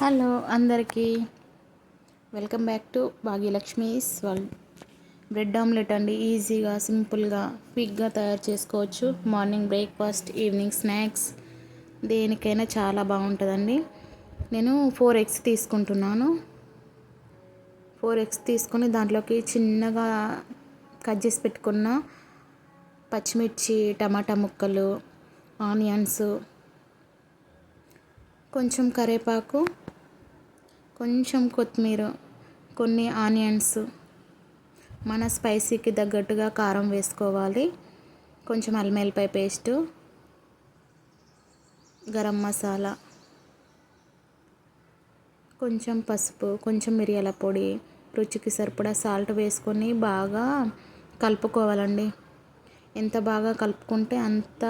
Hello అందరికీ welcome back to Bhagyalakshmi's world. Bread omelette అండి, ఈజీగా సింపుల్గా క్విక్గా తయారు చేసుకోవచ్చు. మార్నింగ్ బ్రేక్ఫాస్ట్, ఈవినింగ్ స్నాక్స్ దేనికైనా చాలా బాగుంటుందండి. నేను 4 eggs తీసుకుంటున్నాను. 4 eggs తీసుకొని దాంట్లోకి చిన్నగా కట్ చేసి పెట్టుకున్న పచ్చిమిర్చి, టమాటా ముక్కలు, ఆనియన్స్, కొంచెం కరివేపాకు, కొంచెం కొత్తిమీర, కొన్ని ఆనియన్స్, మన స్పైసీకి తగ్గట్టుగా కారం వేసుకోవాలి, కొంచెం అల్లం వెల్లిపాయ పేస్టు, గరం మసాలా, కొంచెం పసుపు, కొంచెం మిరియాల పొడి, రుచికి సరిపడా సాల్ట్ వేసుకొని బాగా కలుపుకోవాలండి. ఎంత బాగా కలుపుకుంటే అంత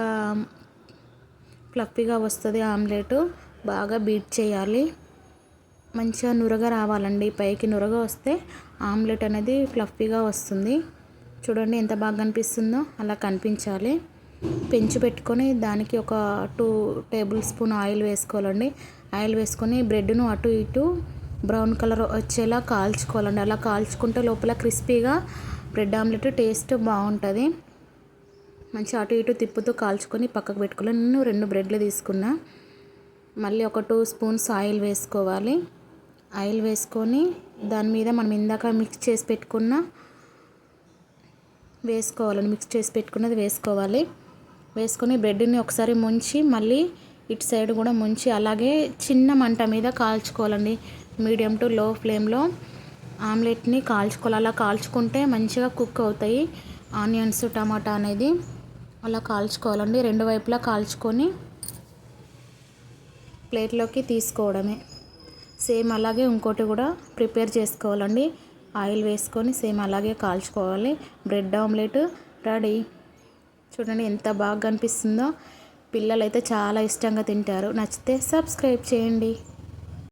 ఫ్లఫీగా వస్తుంది ఆమ్లెట్. బాగా బీట్ చేయాలి, మంచిగా నురగ రావాలండి. పైకి నురగ వస్తే ఆమ్లెట్ అనేది ఫ్లఫీగా వస్తుంది. చూడండి ఎంత బాగా కనిపిస్తుందో, అలా కనిపించాలి. పెంచి పెట్టుకొని దానికి ఒక 2 టేబుల్ స్పూన్ ఆయిల్ వేసుకోవాలండి. ఆయిల్ వేసుకొని బ్రెడ్ను అటు ఇటు బ్రౌన్ కలర్ వచ్చేలా కాల్చుకోవాలండి. అలా కాల్చుకుంటే లోపల క్రిస్పీగా బ్రెడ్ ఆమ్లెట్ టేస్ట్ బాగుంటుంది. మంచిగా అటు ఇటు తిప్పుతూ కాల్చుకొని పక్కకు పెట్టుకోవాలి. నేను 2 బ్రెడ్లు తీసుకున్నా. మళ్ళీ ఒక 2 స్పూన్స్ ఆయిల్ వేసుకోవాలి. ఆయిల్ వేసుకొని దాని మీద మనం ఇందాక మిక్స్ చేసి పెట్టుకున్నది వేసుకోవాలి. వేసుకొని బ్రెడ్ని ఒకసారి ముంచి మళ్ళీ ఇటు సైడ్ కూడా ముంచి అలాగే చిన్న మంట మీద కాల్చుకోవాలండి. మీడియం టు లో ఫ్లేమ్లో ఆమ్లెట్ని కాల్చుకోవాలి. అలా కాల్చుకుంటే మంచిగా కుక్ అవుతాయి ఆనియన్స్, టమాటా అనేది. అలా కాల్చుకోవాలండి. 2 వైపులా కాల్చుకొని ప్లేట్లోకి తీసుకోవడమే. సేమ్ అలాగే ఇంకోటి కూడా ప్రిపేర్ చేసుకోవాలండి. ఆయిల్ వేసుకొని సేమ్ అలాగే కాల్చుకోవాలి. Bread omelette ready. చూడండి ఎంత బాగా కనిపిస్తుందో. పిల్లలు అయితే చాలా ఇష్టంగా తింటారు. నచ్చితే సబ్స్క్రైబ్ చేయండి.